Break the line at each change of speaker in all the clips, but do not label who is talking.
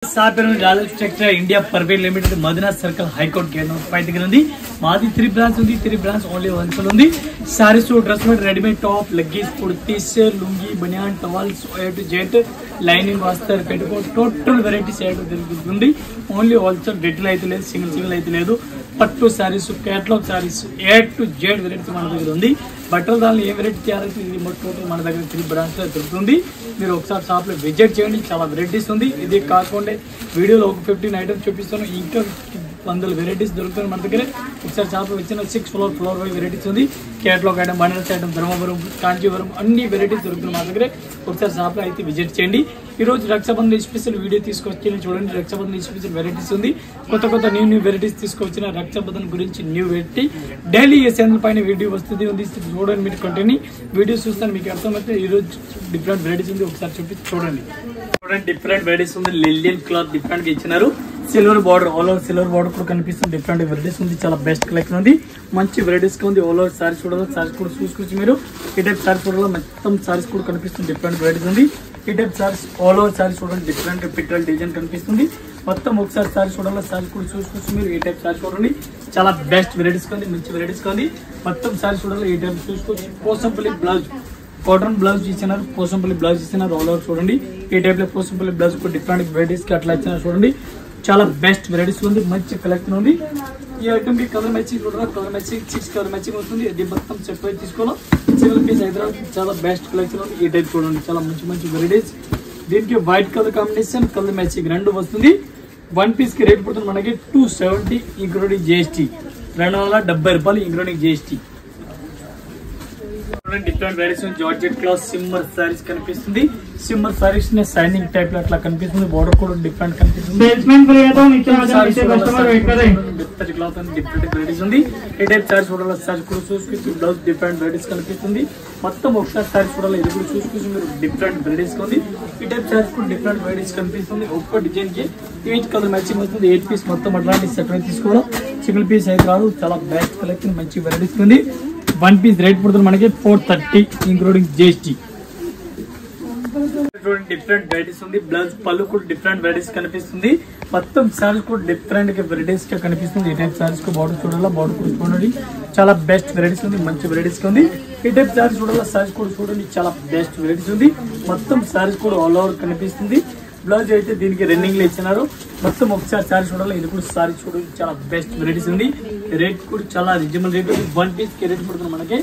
Structure India private limited Madina circle high court gate number 5 దగ్గర ఉంది మాది 3 బ్రాంచ్ ఓన్లీ వన్స్ ఉంది saris dress material readymade top leggings kurtis lungi baniyan towels A to Z lining వస్తారు పెట్టుకో total varieties A to దొరుకుతుంది only wholesale retail అయితే లేదు single అయితే లేదు పట్టు saris catalogue saris A to Z varieties మన దగ్గర ఉంది బట్టల దానిలో ఏ వెరైటీ తయారైతే ఇది టోటల్ మన దగ్గర 3 బ్రాంచ్ లో దొరుకుతుంది మీరు ఒకసారి షాప్ లో విజిట్ చేయండి చాలా వెరైటీస్ ఉంది ఇది కాకుండా వీడియోలో ఒక 15 ఐటమ్స్ చూపిస్తాను ఇంకా 100 వెరైటీస్ దొరుకుతాయి మన దగ్గర ఒకసారి షాప్ లో వచ్చిన 6 ఫ్లోర్ వై వెరైటీస్ ఉంది catalogue item Banaras item Dharmavaram Kanchivaram అన్ని వెరైటీస్ దొరుకుతాయి మన దగ్గర ఒకసారి షాప్ లో అయితే విజిట్ చేయండి ఈ రోజు రక్షాబంధన్ స్పెషల్ వీడియో తీసుకొచ్చి చూడండి రక్షాబంధన్ స్పెషల్ వెరైటీస్ ఉంది కొత్త న్యూ వెరైటీస్ తీసుకొచ్చిన రక్షాబంధన్ గురించి న్యూ వెరైటీ డైలీ ఏ ఛానల్ పైన వీడియో వస్తుంది చూడండి మీరు కంటిన్యూ వీడియో చూస్తాను మీకు అర్థమైతే ఈ రోజు డిఫరెంట్ వెరైటీస్ ఉంది ఒకసారి చూడండి డిఫరెంట్ వెరైటీస్ ఉంది లిలియన్ క్లాత్ డిఫరెంట్ గా ఇచ్చినారు silver border all over silver border కూడా కనిపిస్తుంది డిఫరెంట్ వెరైటీస్ ఉంది చాలా బెస్ట్ కలెక్షన్ ఉంది మంచి వెరైటీస్ ఉంది ఆల్ ఓవర్ సారీస్ చూడాలి సారీస్ కూడా చూసుకోవచ్చు మీరు ఈ టైప్ సారీస్ చూడాలి మొత్తం సారీస్ కూడా కనిపిస్తుంది డిఫరెంట్ వెరైటీస్ ఉంది ఈ type saris all over saris చూడండి డిఫరెంట్ పిట్టల్ డిజైన్ కనిపిస్తుంది మొత్తం ఒకసారి సారీస్ చూడాలి సారీస్ కూడా చూసుకోవచ్చు మీరు ఈ టైప్ సారీస్ చూడండి చాలా బెస్ట్ వెరైటీస్ ఉంది మంచి వెరైటీస్ ఉంది మొత్తం సారీస్ చూడాలి ఈ టైప్ చూసుకోవచ్చు పోసంపల్లి బ్లౌజ్ కాటన్ బ్లౌజ్ ఇచ్చినారు పోసంపల్లి బ్లౌజ్ ఇచ్చినారు ఆల్ ఓవర్ చూడండి ఈ టైప్ లో పోసంపల్లి బ్లౌజ్ కూడా డిఫరెంట్ వెరైటీస్ కి అట్లా ఇచ్చినారు చూడండి చాలా బెస్ట్ వెరైటీస్ ఉంది మంచి కలెక్షన్ ఉంది ఈ ఐటమ్ కి కలర్ మ్యాచింగ్ కూడా కలర్ మ్యాచింగ్ 6 కలర్ మ్యాచింగ్ వస్తుంది ఇది మొత్తం సెపరేట్ తీసుకోవాలి సింగిల్ పీస్ హైదరాబాద్ చాలా బెస్ట్ కలెక్షన్ ఉంది ఈ టైప్ చూడండి చాలా మంచి వెరైటీస్ దీనికి white colour combination colour matching రెండు వస్తుంది వన్ పీస్ కి రేట్ పడుతుంది మనకి 270 ఇంక్లూడింగ్ జిఎస్టీ 270 రూపాయలు including GST different varieties georgette cloth shimmer saris కనిపిస్తుంది సిమ్మర్ సారీస్ నే సైనింగ్ టైప్ లో అట్లా కనిపిస్తుంది బోర్డర్ కూడా డిఫరెంట్ కనిపిస్తుంది క్లాత్ డిఫరెంట్ వెరైటీస్ ఉంది ఈ టైప్ సారీస్ చూడాలి సారీస్ కూడా చూసుకుంటూ బ్లౌజ్ డిఫరెంట్ వెరైటీస్ కనిపిస్తుంది మొత్తం ఒకసారి సారీస్ చూడాలి ఇది కూడా చూసుకుంటూ మీరు డిఫరెంట్ వెరైటీస్ ఉంది ఈ టైప్ సారీస్ కూడా డిఫరెంట్ వెరైటీస్ కనిపిస్తుంది ఒక్క డిజైన్ కి 8 కలర్ మ్యాచింగ్ వస్తుంది 8 పీస్ మొత్తం అట్లాంటి సెట్ తీసుకోవాలి సింగిల్ పీస్ అయితే రాదు చాలా బెస్ట్ కలెక్షన్ మంచి వెరైటీస్ ఉంది వన్ పీస్ రేట్ పడుతుంది మనకి 430 ఇంక్లూడింగ్ జిఎస్టీ డిఫరెంట్ వెరైటీస్ ఉంది బ్లౌజ్ పళ్ళు కూడా డిఫరెంట్ వెరైటీస్ కనిపిస్తుంది మొత్తం సారీస్ కూడా డిఫరెంట్ వెరైటీస్ గా కనిపిస్తుంది ఈ టైప్ సారీస్ కు బార్డర్ చూడాలా బార్డర్ కూడా చూడండి చాలా బెస్ట్ వెరైటీస్ ఉంది మంచి వెరైటీస్ ఉంది ఈ టైప్ సారీస్ చూడాలా సారీస్ కూడా చూడండి చాలా బెస్ట్ వెరైటీస్ ఉంది మొత్తం సారీస్ కూడా ఆల్ ఓవర్ కనిపిస్తుంది బ్లౌజ్ అయితే దీనికి రన్నింగ్ లో ఇచ్చినారు మొత్తం ఒకసారి సారీ చూడాలి ఇది కూడా సారీ చూడండి చాలా బెస్ట్ వెరైటీస్ ఉంది రేట్ కూడా చాలా రీజనబుల్ రేట్ ఉంది వన్ పీస్ కి రేట్ పడుతుంది మనకి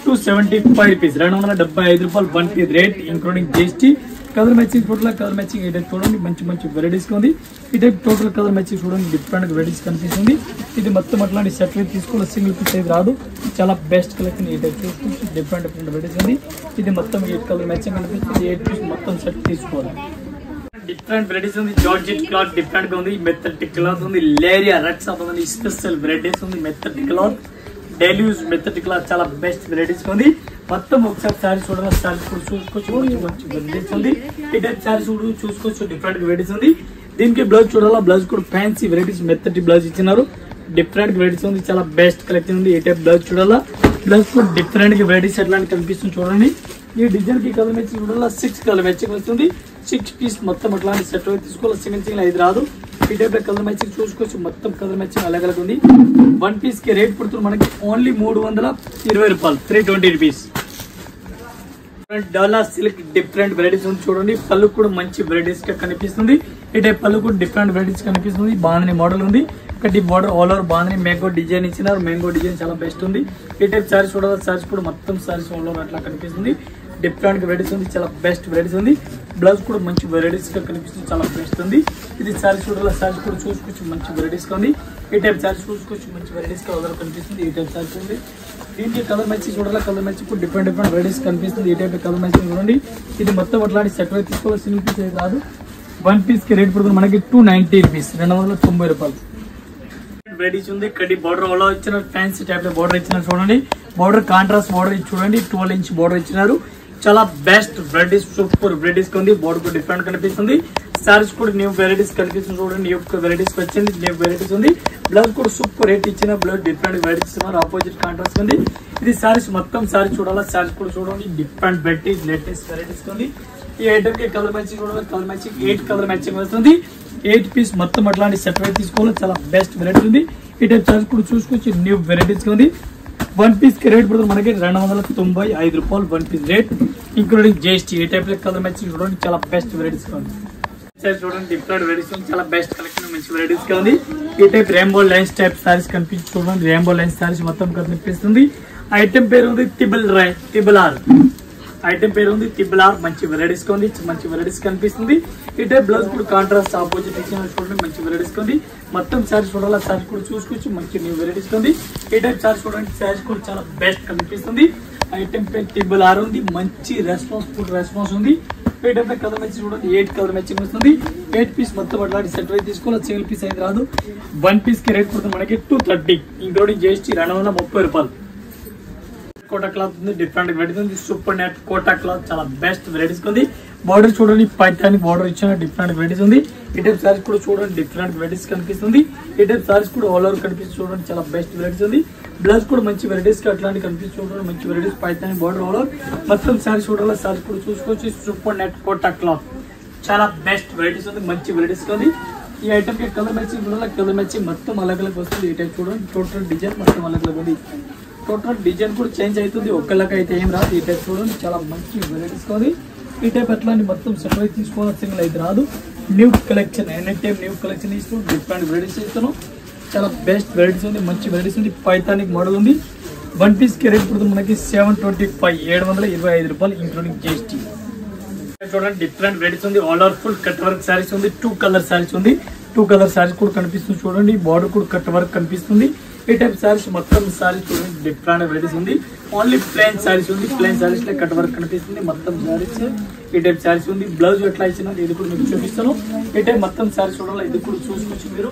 275 రూపీస్ 275 రూపాయలు one piece rate including GST colour matching total colour matching ఈ టైప్ చూడండి మంచి వెరైటీస్ ఉంది ఈ టైప్ టోటల్ కలర్ మ్యాచింగ్ చూడండి డిఫరెంట్ వెరైటీస్ కనిపిస్తుంది ఇది మొత్తం అట్లాంటి సెట్ తీసుకోవాలి సింగిల్ పీస్ అయితే రాదు చాలా బెస్ట్ కలెక్షన్ ఈ టైప్ చూసుకోవచ్చు డిఫరెంట్ వెరైటీస్ ఉంది ఇది మొత్తం 8 కలర్ మ్యాచింగ్ కనిపిస్తుంది 8 పీస్ మొత్తం సెట్ తీసుకోవాలి డిఫరెంట్ వెరైటీస్ ఉంది జార్జెట్ క్లాత్ డిఫరెంట్ గా ఉంది మెత్తటి క్లాత్ ఉంది లేరియా రక్షాబంధన్ స్పెషల్ వెరైటీస్ ఉంది మెత్తటి క్లాత్ డైలీ యూజ్ మెత్తటి క్లాత్ చాలా బెస్ట్ వెరైటీస్ ఉంది మొత్తం ఒకసారి సారీ చూడాలి సారీ కూడా చూసుకోవచ్చు మంచి వెరైటీస్ ఉంది ఈ టైప్ సారీ చూసుకోవచ్చు డిఫరెంట్ వెరైటీస్ ఉంది దీనికి బ్లౌజ్ చూడాలా బ్లౌజ్ కూడా ఫ్యాన్సీ వెరైటీస్ మెత్తటి బ్లౌజ్ ఇచ్చినారు డిఫరెంట్ వెరైటీస్ ఉంది చాలా బెస్ట్ కలెక్షన్ ఉంది ఈ టైప్ బ్లౌజ్ చూడాలా బ్లౌజ్ కూడా డిఫరెంట్ వెరైటీస్ ఎట్లా కనిపిస్తుంది చూడండి ఈ డిజైన్ కి కలర్ మ్యాచింగ్ చూడాలా 6 కలర్ మ్యాచింగ్ వస్తుంది 6 పీస్ మొత్తం అట్లాంటి సెట్ తీసుకోవాలి సింగిల్ అయితే రాదు ఈ టైప్ లో కలర్ మ్యాచింగ్ చూసుకోవచ్చు మొత్తం కలర్ మ్యాచింగ్ అలాగే ఉంది వన్ పీస్ కి రేట్ పడుతుంది మనకి ఓన్లీ 320 రూపాయలు 320 రూపీస్ డాలా సిల్క్ డిఫరెంట్ వెరైటీస్ ఉంది చూడండి పళ్ళు కూడా మంచి వెరైటీస్ గా కనిపిస్తుంది ఈ టైప్ పళ్ళు కూడా డిఫరెంట్ వెరైటీస్ కనిపిస్తుంది బాందని మోడల్ ఉంది ఒకటి border all over bandhani mango design ఇచ్చినారు మ్యాంగో డిజైన్ చాలా బెస్ట్ ఉంది ఈ టైప్ సారీస్ చూడాలి సారీస్ కూడా మొత్తం సారీస్ ఆల్ ఓవర్ అట్లా కనిపిస్తుంది డిఫరెంట్ వెరైటీస్ ఉంది చాలా బెస్ట్ వెరైటీస్ ఉంది బ్లౌజ్ కూడా మంచి వెరైటీస్ గా కనిపిస్తుంది చాలా బెస్ట్ ఉంది ఇది సారీస్ చూడాలి సారీస్ కూడా చూసుకోవచ్చు మంచి వెరైటీస్ గా ఉంది ఈ టైప్ సారీస్ చూసుకోవచ్చు మంచి వెరైటీస్ గా ఆల్ కనిపిస్తుంది ఈ టైప్ సారీస్ ఉంది దీనికి కలర్ మ్యాచింగ్ చూడాలి కలర్ మ్యాచింగ్ కూడా డిఫరెంట్ వెరైటీస్ కనిపిస్తుంది ఈ టైప్ కలర్ మ్యాచింగ్ చూడండి ఇది మొత్తం అట్లాంటి సెట్ తీసుకోవాలి సింగిల్ పీస్ అయితే కాదు వన్ పీస్ కి రేట్ పడుతుంది మనకి 290 రూపీస్ 290 రూపాయలు వెరైటీస్ ఉంది కడి బార్డర్ అలా ఇచ్చిన ఫ్యాన్సీ టైప్ లో బార్డర్ ఇచ్చినారు చూడండి బార్డర్ కాంట్రాస్ట్ బార్డర్ చూడండి 12 ఇంచ్ బార్డర్ ఇచ్చినారు చాలా బెస్ట్ వెరైటీస్ సూపర్ వెరైటీస్ ఉంది బార్డర్ డిఫరెంట్ కనిపిస్తుంది సారీస్ కూడా న్యూ వెరైటీస్ కనిపిస్తుంది చూడండి న్యూ వెరైటీస్ వచ్చింది న్యూ వెరైటీస్ ఉంది బ్లౌజ్ కూడా సూపర్ రేట్ ఇచ్చిన blouse different varieties opposite contrast ఉంది ఇది సారీస్ మొత్తం సారీ చూడాలా సారీస్ కూడా చూడండి డిఫరెంట్ వెరైటీస్ లేటెస్ట్ వెరైటీస్ ఉంది ఈ ఐటమ్ కి కలర్ మ్యాచింగ్ కూడా కలర్ మ్యాచింగ్ 8 కలర్ మ్యాచింగ్ వస్తుంది 8 పీస్ మొత్తం అట్లాంటి సెట్ వైజ్ తీసుకోవాలి, చాలా బెస్ట్ వెరైటీ ఉంది. ఈ టైప్ చార్జ్ కూడా చూసుకొచ్చి న్యూ వెరైటీస్ ఉంది. 1 పీస్ కి రేట్ పడుతుంది మనకి 295 రూపాయలు 1 పీస్ రేట్ ఇంక్లూడింగ్ GST. ఈ టైప్ లో కలర్ మ్యాచింగ్ చూడండి, చాలా బెస్ట్ వెరైటీస్ ఉంది. చూడండి డిఫరెంట్ వెరైటీస్ ఉంది, చాలా బెస్ట్ కలెక్షన్ మంచి వెరైటీస్ గా ఉంది. ఈ type rainbow lines type saris కనిపించి చూడండి, రెయిన్బో లైన్స్ సారీస్ మొత్తం కనిపిస్తుంది. ఐటమ్ పేరు ఉంది టిబుల్ ఆర్. ఐటమ్ పేరు ఉంది టిబుల్ ఆర్, మంచి వెరైటీస్ ఉంది, మంచి వెరైటీస్ కనిపిస్తుంది. ఈ టైప్ బ్లౌజ్ కూడా కాంట్రాస్ట్ ఆపోజిట్ ఇచ్చిన చూడండి, మంచి వెరైటీస్ ఉంది. మొత్తం సారీస్ చూడాలి, సారీస్ కూడా చూసుకోవచ్చు, మంచి న్యూ వెరైటీస్ ఉంది. ఈ టైప్ సారీస్ చూడండి, సారీస్ కూడా చాలా బెస్ట్ కనిపిస్తుంది. ఐటమ్ పేరు టిబుల్ ఆర్ ఉంది, మంచి రెస్పాన్స్ ఉంది. ఈ టైప్ కలర్ మ్యాచింగ్ చూడండి, 8 కలర్ మ్యాచింగ్ వస్తుంది. 8 పీస్ మొత్తం అట్లాంటి సెట్ అయితే తీసుకోవాలి, సింగిల్ పీస్ అయితే రాదు. 1 పీస్ కి రేట్ పడుతుంది మనకి 230 ఇంక్లూడింగ్ GST 230 రూపాయలు. కోటా క్లాత్ ఉంది, డిఫరెంట్ వెరైటీస్ ఉంది. సూపర్ నెట్ కోటా క్లాత్ చాలా బెస్ట్ వెరైటీస్ ఉంది. బార్డర్ చూడండి, పైతాని బార్డర్ ఇచ్చిన డిఫరెంట్ వెరైటీస్ ఉంది. ఈ టైప్ సారీస్ కూడా చూడండి, డిఫరెంట్ వెరైటీస్ కనిపిస్తుంది. ఈ టైప్ సారీస్ కూడా ఆల్ ఓవర్ కనిపిస్తుంది చూడండి, చాలా బెస్ట్ వెరైటీస్ ఉంది. బ్లౌజ్ కూడా మంచి వెరైటీస్ అట్లాంటి కనిపిస్తుంది చూడండి, మంచి varieties Paithani border all over మొత్తం సారీస్ చూడాలి, సారీస్ కూడా చూసుకోవచ్చు. సూపర్ నెట్ కోటా క్లాత్ చాలా బెస్ట్ వెరైటీస్ ఉంది, మంచి వెరైటీస్ ఉంది. ఈ ఐటమ్ కి కలర్ మ్యాచింగ్ చూడాలి, కలర్ మ్యాచింగ్ మొత్తం అలగ్ అలగ్ వస్తుంది. ఈ టైప్ చూడండి, టోటల్ డిజైన్ మొత్తం అలగ్ అలగ్ ఉంది. టోటల్ డిజైన్ కూడా చేంజ్ అవుతుంది, ఒక్కళ్ళకి అయితే ఏం రాదు. ఈ టైప్ చూడండి, చాలా మంచి వెరైటీస్ ఉంది. ఈ టైప్ అట్లాంటి మొత్తం సెట్ అయితే తీసుకోవాలి, సింగిల్ అయితే రాదు. New collection any time new collection ఇస్తాం, డిఫరెంట్ వెరైటీస్ ఇస్తాను, చాలా బెస్ట్ వెరైటీస్ ఉంది, మంచి వెరైటీస్ ఉంది. పైతానిక్ మోడల్ ఉంది. 1 పీస్ కి రేట్ పడుతుంది మనకి 725 రూపాయలు ఇంక్లూడింగ్ GST. చూడండి డిఫరెంట్ వెరైటీస్ ఉంది, all over full cut work saris ఉంది. 2 కలర్ సారీస్ ఉంది, 2 కలర్ సారీస్ కూడా కనిపిస్తుంది చూడండి. బార్డర్ కూడా కట్ వర్క్ కనిపిస్తుంది. ఈ టైప్ సారీస్ మొత్తం సారీస్ చూడండి, డిఫరెంట్ వెరైటీస్ ఉంది. ఓన్లీ ప్లెయిన్ సారీస్ ఉంది, ప్లెయిన్ సారీస్ లో కట్ వర్క్ కనిపిస్తుంది. మొత్తం సారీస్ ఈ టైప్ సారీస్ ఉంది. బ్లౌజ్ ఎట్లా ఇచ్చిన ఇది కూడా మీకు చూపిస్తాను. ఈ టైప్ మొత్తం సారీస్ చూడాలి, ఇది కూడా చూసుకోవచ్చు మీరు.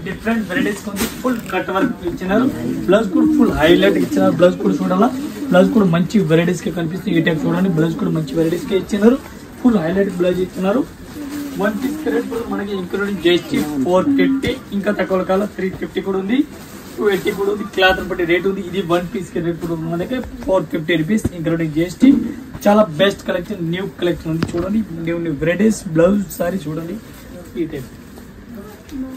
డిఫరెంట్ వెరైటీస్ ఉంది, ఫుల్ కట్ వర్క్ ఇచ్చినారు. బ్లౌజ్ కూడా ఫుల్ హైలైట్ ఇచ్చినారు. బ్లౌజ్ కూడా చూడాలా, బ్లౌజ్ కూడా మంచి వెరైటీస్ కి కనిపిస్తుంది. ఈ టైప్ చూడండి, బ్లౌజ్ కూడా మంచి వెరైటీస్ కి ఇచ్చినారు, ఫుల్ హైలైట్ బ్లౌజ్ ఇచ్చినారు. 1 పీస్ కి రేట్ కూడా మనకి ఇంక్లూడింగ్ GST 450, ఇంకా తక్కువ కాలం 350 కూడా ఉంది, 280 కూడా ఉంది. క్లాత్ బట్టి రేట్ ఉంది. ఇది 1 పీస్ కి రేట్ కూడా మనకి 450 రూపీస్ ఇంక్లూడింగ్ GST. చాలా బెస్ట్ కలెక్షన్, న్యూ కలెక్షన్ ఉంది చూడండి, న్యూ వెరైటీస్. బ్లౌజ్ సారీ చూడండి, ఈ టైప్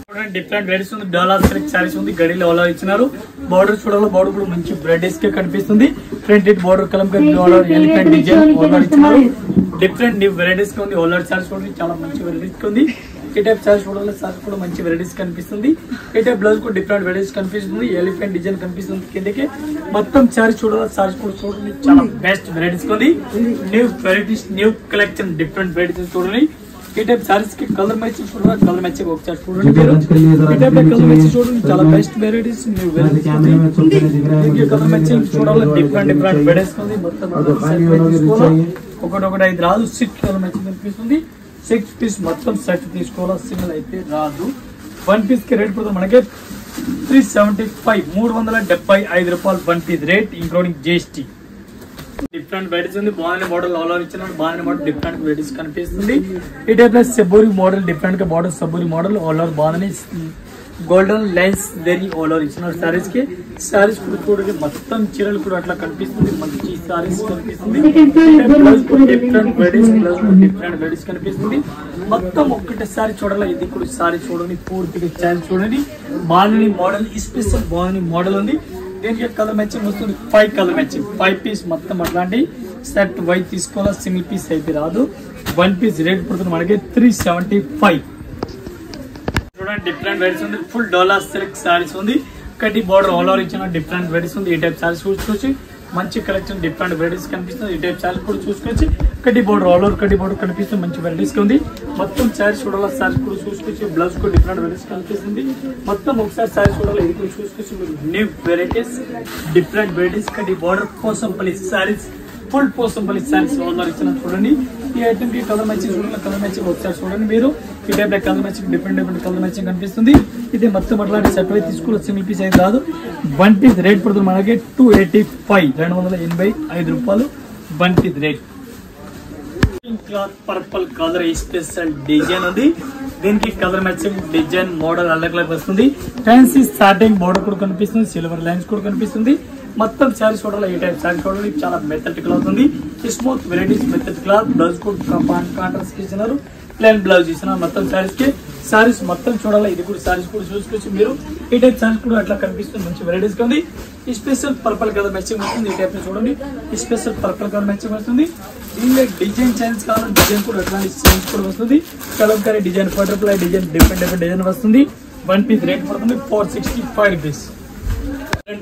చూడండి, డిఫరెంట్ వెరైటీస్ ఉంది. డాలర్ సిల్క్ సారీస్ ఉంది, గడిలో అలా ఇచ్చినారు. బార్డర్ చూడాలి, బార్డర్ కూడా మంచి వెరైటీస్ గా కనిపిస్తుంది. Printed border Kalamkari dollar elephant design already ఇచ్చినారు. డిఫరెంట్ న్యూ వెరైటీస్ గా ఉంది. ఆల్రెడీ సారీస్ చూడండి, చాలా మంచి వెరైటీస్ ఉంది. ఈ టైప్ సారీస్ చూడాలి, సారీస్ కూడా మంచి వెరైటీస్ కనిపిస్తుంది. ఈ టైప్ బ్లౌజ్ కూడా డిఫరెంట్ వెరైటీస్ కనిపిస్తుంది. ఎలిఫెంట్ డిజైన్ కనిపిస్తుంది కిందకి. మొత్తం సారీస్ చూడాలి, సారీస్ కూడా చూడండి, చాలా బెస్ట్ వెరైటీస్ ఉంది. New varieties, new collection, different varieties చూడండి. ఈ టైప్ సారీస్ కి కలర్ మ్యాచింగ్ చూడాలి, కలర్ మ్యాచింగ్ ఒకసారి చూడండి మీరు. ఈ టైప్ కలర్ మ్యాచింగ్ చూడండి, చాలా best varieties, new varieties colour matching చూడాలి, డిఫరెంట్ వెరైటీస్ ఉంది. మొత్తం ఒకటి అయితే రాదు. 6 కలర్ మ్యాచింగ్ కనిపిస్తుంది. 6 పీస్ మొత్తం సెట్ తీసుకోవాలి, సింగిల్ అయితే రాదు. 1 పీస్ కి రేట్ పడుతుంది మనకి 375 రూపాయలు 1 piece rate including GST. Different varieties ఉంది. బాగుంది మోడల్ ఆల్ ఓవర్ ఇచ్చినాడు, బాగుంది మోడల్ డిఫరెంట్ వెరైటీస్ కనిపిస్తుంది. ఈ టైప్ లో సబ్బూరి మోడల్, డిఫరెంట్ గా border Saburi model all over బాగుంది. Golden lines very all over ఇచ్చినారు సారీస్ కి. సారీస్ కూడా చూడండి, మొత్తం చీరలు కూడా అట్లా కనిపిస్తుంది, మంచి సారీస్ కనిపిస్తుంది. డిఫరెంట్ వెరైటీస్ కనిపిస్తుంది. మొత్తం ఒక్కటేసారి చూడాలి, ఇది కూడా సారీ చూడండి, పూర్తిగా సారీ చూడండి. బాగుంది మోడల్, స్పెషల్ బాగుంది మోడల్ ఉంది. దీనికి కలర్ మ్యాచింగ్ వస్తుంది, 5 కలర్ మ్యాచింగ్. 5 పీస్ మొత్తం అట్లాంటి సెట్ వైజ్ తీసుకోవాలా, సింగిల్ పీస్ అయితే రాదు. 1 పీస్ రేట్ పడుతుంది మనకి 375. చూడండి డిఫరెంట్ వెరైటీస్ ఉంది, ఫుల్ డాలర్ సిల్క్ సారీస్ ఉంది. కటి బార్డర్ ఆల్ ఓవర్ ఇచ్చిన డిఫరెంట్ వెరైటీస్ ఉంది. ఈ టైప్ సారీస్ చూసుకోవచ్చు, మంచి కలెక్షన్, డిఫరెంట్ వెరైటీస్ కనిపిస్తుంది. ఈ టైప్ సారీస్ కూడా చూసుకోవచ్చు. కటి బార్డర్ ఆల్ ఓవర్ కటి బార్డర్ కనిపిస్తుంది, మంచి వెరైటీస్ ఉంది. మొత్తం సారీస్ చూడాలి, సారీస్ కూడా చూసుకోవచ్చు. బ్లౌజ్ కూడా డిఫరెంట్ వెరైటీస్ కనిపిస్తుంది. మొత్తం ఒకసారి సారీస్ చూడాలి, ఇది కూడా చూసుకోవచ్చు. New varieties, different varieties. కటి border Pochampally saris, full Pochampally saris all over ఇచ్చిన చూడండి. ఈ ఐటమ్ కి కలర్ మ్యాచింగ్ చూడాలి, కలర్ మ్యాచింగ్ ఒకసారి చూడండి మీరు. ఈ టైప్ లో colour matching different colour matching కనిపిస్తుంది. ఇది మొత్తం అట్లాంటి సెట్ అయితే తీసుకోవాలి, సింగిల్ పీస్ అయితే రాదు. 1 పీస్ రేట్ పడుతుంది మనకి 285 రూపాయలు 1 piece rate. Cloth purple colour special design ఉంది. దీనికి కలర్ మ్యాచింగ్ డిజైన్ మోడల్ అలగ్ వస్తుంది. ఫ్యాన్సీ స్టార్టింగ్ బోర్డర్ కూడా కనిపిస్తుంది, సిల్వర్ లైన్స్ కూడా కనిపిస్తుంది. మొత్తం శారీ చూడాలి, ఈ టైప్ శారీ చూడాలి, చాలా మెథడ్ క్లాత్ ఉంది. Smooth varieties method cloth. Blouse కూడా కాంట్రాస్ట్ ఇచ్చినారు, ప్లెయిన్ బ్లౌజ్ ఇచ్చినారు. మొత్తం శారీస్ కి సారీస్ మొత్తం చూడాలి. ఇది కూడా సారీస్ కూడా చూసుకోవచ్చు మీరు. ఈ టైప్ సారీస్ కూడా అట్లా కనిపిస్తుంది, మంచి వెరైటీస్ ఉంది. ఈ స్పెషల్ పర్పల్ కలర్ మ్యాచింగ్ వస్తుంది. ఈ టైప్ చూడండి, ఈ స్పెషల్ పర్పల్ కలర్ మ్యాచింగ్ వస్తుంది. దీనిలో డిజైన్ చేంజ్ కావాలి, డిజైన్ కూడా అట్లాంటి చేంజ్ కూడా వస్తుంది. Kalamkari design, butterfly design, different design వస్తుంది. 1 పీస్ రేట్ పడుతుంది 465 రూపీస్.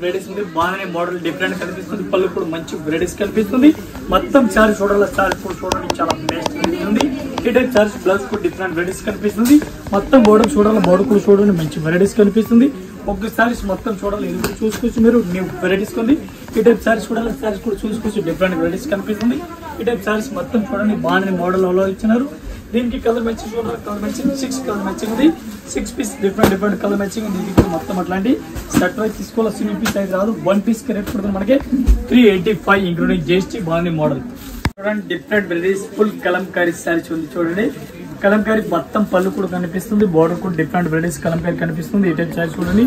వెరైటీస్ ఉంది, బాగానే మోడల్ డిఫరెంట్ కనిపిస్తుంది. పళ్ళు కూడా మంచి వెరైటీస్ కనిపిస్తుంది. మొత్తం సారీ చూడాలి, సారీ కూడా చూడండి, చాలా బెస్ట్ ఉంది. ఈ టైప్ సారీస్ బ్లౌజ్ కూడా డిఫరెంట్ వెరైటీస్ కనిపిస్తుంది. మొత్తం బోర్డర్ చూడాలి, బోర్డర్ కూడా చూడండి, మంచి వెరైటీస్ కనిపిస్తుంది. ఒక సారీస్ మొత్తం చూడాలి, ఇది కూడా చూసుకోవచ్చు మీరు, న్యూ వెరైటీస్ ఉంది. ఈ టైప్ సారీస్ చూడాలి, సారీస్ కూడా చూసుకోవచ్చు, డిఫరెంట్ వెరైటీస్ కనిపిస్తుంది. ఈ టైప్ సారీస్ మొత్తం చూడండి, బాగానే మోడల్ అలా ఇచ్చినారు. దీనికి కలర్ మ్యాచింగ్ చూడాలి, కలర్ మ్యాచింగ్ 6 కలర్ మ్యాచింగ్ ఉంది. 6 పీస్ డిఫరెంట్ కలర్ మ్యాచింగ్ ఉంది. ఇది మొత్తం అట్లాంటి సెట్ వైజ్ తీసుకోవాలి, సింగిల్ పీస్ అయితే రాదు. 1 పీస్ కి రేట్ పడుతుంది మనకి 385 ఇంక్లూడింగ్ జిఎస్టీ. బాగుంది మోడల్ చూడండి, different varieties full Kalamkari saris ఉంది చూడండి. కలంకారీ మొత్తం పళ్ళు కూడా కనిపిస్తుంది, బోర్డర్ కూడా డిఫరెంట్ వెరైటీస్ కలంకారీ కనిపిస్తుంది. ఈ టైప్ సారీస్ చూడండి,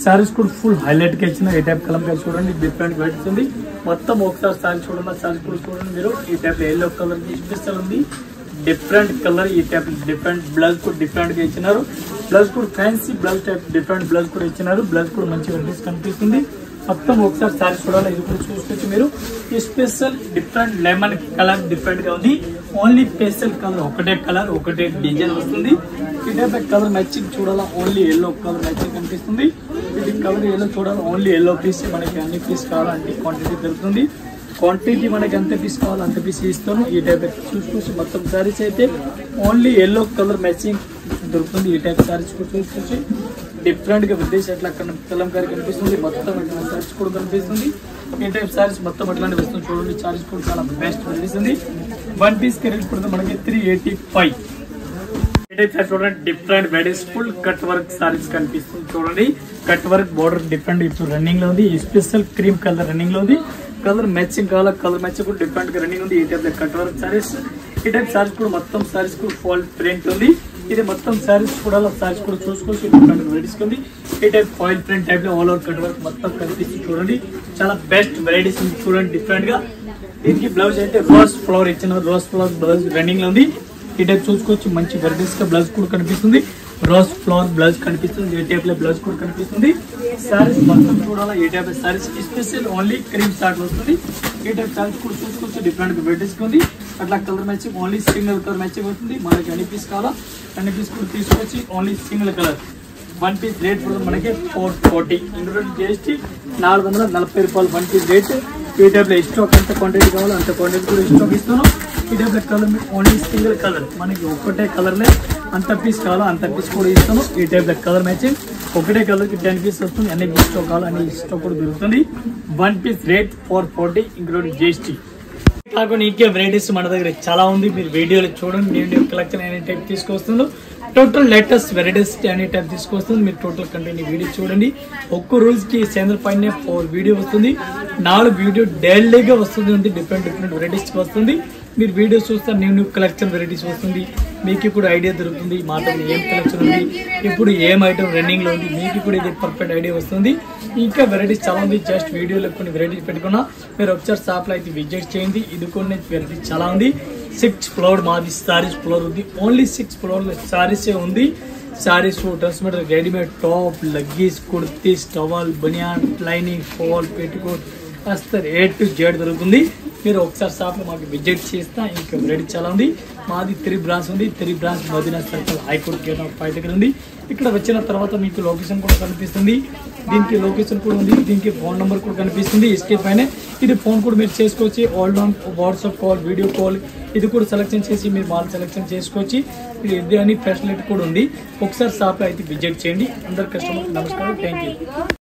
సారీస్ కూడా ఫుల్ హైలైట్ గా ఇచ్చిన. ఈ టైప్ కలంకారీ చూడండి, డిఫరెంట్ వెరైటీస్ ఉంది. మొత్తం ఒకసారి సారీ చూడండి, సారీస్ కూడా చూడండి మీరు. ఈ టైప్ ఎల్లో కలర్ చూపిస్తారు ఉంది, డిఫరెంట్ కలర్. ఈ టైప్ డిఫరెంట్ బ్లౌజ్ కూడా డిఫరెంట్ గా ఇచ్చినారు. బ్లౌజ్ కూడా fancy blouse type different blouse కూడా ఇచ్చినారు. బ్లౌజ్ కూడా మంచి వెరైటీస్ కనిపిస్తుంది. మొత్తం ఒకసారి సారీ చూడాలి, ఇది కూడా చూసుకోవచ్చు మీరు. ఈ special different lemon colour different గా ఉంది. ఓన్లీ స్పెషల్ కలర్ ఒకటే కలర్, ఒకటే డిజైన్ వస్తుంది. ఈ టైప్ కలర్ మ్యాచింగ్ చూడాలా, ఓన్లీ ఎల్లో కలర్ మ్యాచింగ్ కనిపిస్తుంది. ఇది కలర్ ఎల్లో చూడాలి, ఓన్లీ ఎల్లో పీస్. మనకి అన్ని పీస్ కావాలంటే క్వాంటిటీ దొరుకుతుంది. క్వాంటిటీ మనకి ఎంత పీస్ కావాలో అంత పీస్ ఇస్తాను. ఈ టైప్ చూసుకోవచ్చు, మొత్తం సారీస్ అయితే ఓన్లీ ఎల్లో కలర్ మ్యాచింగ్ దొరుకుతుంది. ఈ టైప్ సారీస్ కూడా చూసుకోవచ్చు, డిఫరెంట్ గా విదేశీ అట్లా కలంకారీ కనిపిస్తుంది. మొత్తం ఇట్లా సారీస్ కూడా కనిపిస్తుంది. ఈ టైప్ సారీస్ మొత్తం అట్లాంటి వస్తుంది చూడండి. సారీస్ కూడా చాలా బెస్ట్ కనిపిస్తుంది. 1 పీస్ కి రేట్ పడుతుంది మనకి 385. ఈ టైప్ సారీస్ చూడండి, different varieties full cut work saris కనిపిస్తుంది చూడండి. కట్ వర్క్ బోర్డర్ డిఫరెంట్ ఇప్పుడు రన్నింగ్ లో ఉంది. ఈ స్పెషల్ క్రీమ్ కలర్ రన్నింగ్ లో ఉంది. కలర్ మ్యాచింగ్ కావాలా, కలర్ మ్యాచింగ్ కూడా డిఫరెంట్ గా రన్నింగ్ ఉంది. ఈ టైప్ కట్ వర్క్ సారీస్. ఈ టైప్ సారీస్ కూడా మొత్తం సారీస్ కూడా ఫాల్ ప్రింట్ ఉంది. ఇది మొత్తం సారీస్ కూడా సారీస్ కూడా చూసుకోవచ్చు, డిఫరెంట్ వెరైటీస్ ఉంది. ఈ టైప్ ఫాయిల్ ప్రింట్ టైప్ లో ఆల్ ఓవర్ కట్ వర్క్ మొత్తం కనిపిస్తుంది చూడండి. చాలా బెస్ట్ వెరైటీస్ ఉంది చూడండి, డిఫరెంట్ గా. దీనికి బ్లౌజ్ అయితే రోజ్ ఫ్లవర్ ఇచ్చిన, రోజ్ ఫ్లవర్ బ్లౌజ్ రన్నింగ్ లో ఉంది. ఈ టైప్ చూసుకోవచ్చు, మంచి వెరైటీస్ గా బ్లౌజ్ కూడా కనిపిస్తుంది. రోజ్ ఫ్లవర్ బ్లౌజ్ కనిపిస్తుంది. ఏ టైప్ లో బ్లౌజ్ కూడా కనిపిస్తుంది. సారీస్ మొత్తం చూడాలా, ఏ type saris special only cream start వస్తుంది. ఈ టైప్ సారీస్ కూడా చూసుకోవచ్చు, డిఫరెంట్ వెరైటీస్ ఉంది. అట్లా colour matching only single colour matching వస్తుంది. మనకి అన్ని పీస్ కావాలా, అన్ని పీస్ కూడా తీసుకొచ్చి only single colour. 1 piece rate పడుతుంది మనకి 440 ఇంక్లూడింగ్ జిఎస్టీ. 440 రూపాయలు 1 పీస్ రేట్. ఈ టైప్ లో స్టాక్ ఎంత క్వాంటిటీ కావాలో అంత క్వాంటిటీ కూడా స్టాక్ ఇస్తాను. ఈ టైప్ లో కలర్ ఓన్లీ సింగిల్ కలర్, మనకి ఒకటే కలర్ లే అంత పీస్ కావాలో అంత పీస్ కూడా ఇస్తాను. ఈ టైప్ లో కలర్ మ్యాచింగ్ ఒకటే కలర్ కి 10 పీస్ వస్తుంది. అన్ని పీస్ స్టాక్ కావాలో అన్ని స్టాక్ కూడా దొరుకుతుంది. 1 పీస్ రేట్ 440 ఇంక్లూడింగ్ జిఎస్టీ. కాకుండా ఇంకే వెరైటీస్ మన దగ్గర చాలా ఉంది, మీరు వీడియోలో చూడండి. నేను కలెక్షన్ ఎనీ టైప్ తీసుకొస్తుందో total latest varieties any type తీసుకొస్తుంది. మీరు టోటల్ కంటెంట్ వీడియో చూడండి. ఒక్క రోజుకి సేంద్ర పైన 4 వీడియో వస్తుంది, 4 వీడియో డైలీగా వస్తుంది. డిఫరెంట్ వెరైటీస్ వస్తుంది. మీరు వీడియో చూస్తే న్యూ కలెక్షన్ వెరైటీస్ వస్తుంది. మీకు కూడా ఐడియా దొరుకుతుంది, మా దగ్గర ఏం కలెక్షన్ ఉంది, ఇప్పుడు ఏం ఐటమ్ రన్నింగ్ లో ఉంది, మీకు కూడా ఇది పర్ఫెక్ట్ ఐడియా వస్తుంది. ఇంకా వెరైటీస్ చాలా ఉంది. జస్ట్ వీడియోలో కొన్ని వెరైటీస్ పెట్టుకున్నా, మీరు ఒకసారి షాప్ లో అయితే విజిట్ చేయండి. ఇది కొన్ని వెరైటీస్ చాలా ఉంది. 6 ఫ్లోర్ మాది సారీస్ ఫ్లోర్ ఉంది. ఓన్లీ 6 ఫ్లోర్ సారీసే ఉంది. Saris, dress material, readymade top, leggings, kurtis, towel, baniyan, lining, fall, petticoat, అస్తర్ A to Z దొరుకుతుంది. మీరు ఒకసారి షాప్ లో మాకు విజిట్ చేస్తా. ఇంకా వెరైటీ చాలా ఉంది. మాది 3 బ్రాంచ్ ఉంది. 3 branch Madina circle high court gate of 5 దగ్గర ఉంది. ఇక్కడ వచ్చిన తర్వాత మీకు లొకేషన్ కూడా కనిపిస్తుంది. దీనికి లొకేషన్ కూడా ఉంది. దీనికి ఫోన్ నెంబర్ కూడా కనిపిస్తుంది స్క్రీన్ పైన. ఇది ఫోన్ కూడా మీరు చేసుకోవచ్చు. All on WhatsApp call, video call ఇది కూడా సెలెక్షన్ చేసి మీరు మాల్ సెలెక్షన్ చేసుకోవచ్చు. ఇది అని ఫెసిలిటీ కూడా ఉంది. ఒకసారి షాప్ లో అయితే విజిట్ చేయండి. అందరు కస్టమర్ నమస్కారం, థ్యాంక్ యూ.